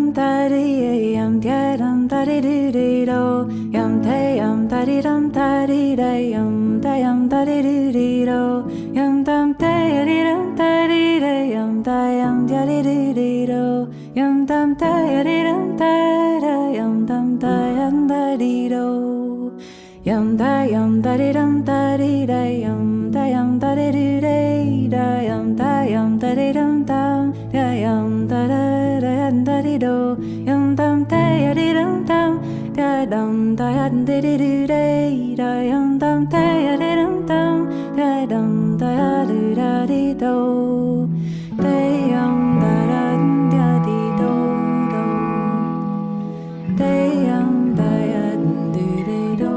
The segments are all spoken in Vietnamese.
dum da dee yum da dum da dee doo dee do yum da dee dum da dee da yum da dee doo dee do yum dum da dee dum da dee da yum da dee doo dee do yum dum da dee dum da da yum da dee do yum da dee dum da dee da yum da dee doo dee da yum da dee dum da yum da da dee do yum dum da dee dum dum da dum da dee doo dee da yum dum da dee dum dum da dum da doo da dee do da yum da dee do do da yum da doo dee do.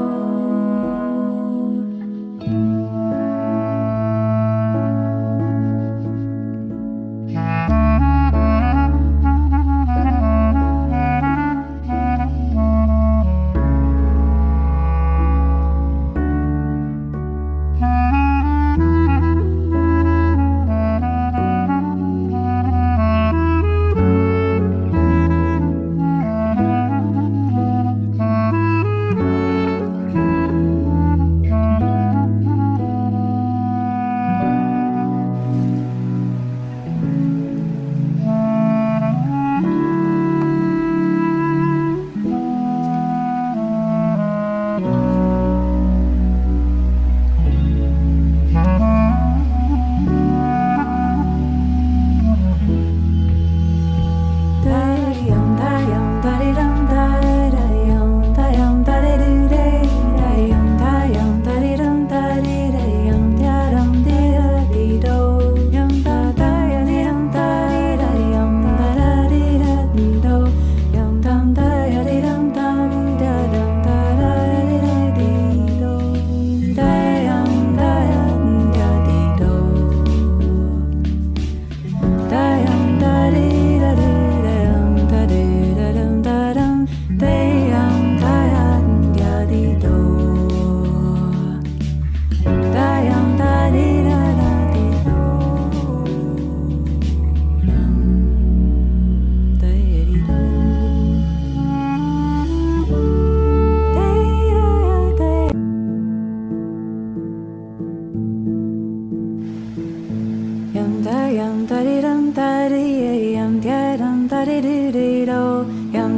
Yum da dee dum da dee yum da dee doo dee do yum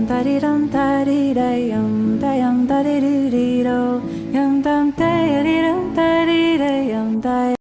da dee dum da dee da yum da dee doo dee do yum dum da dee dum da dee da yum da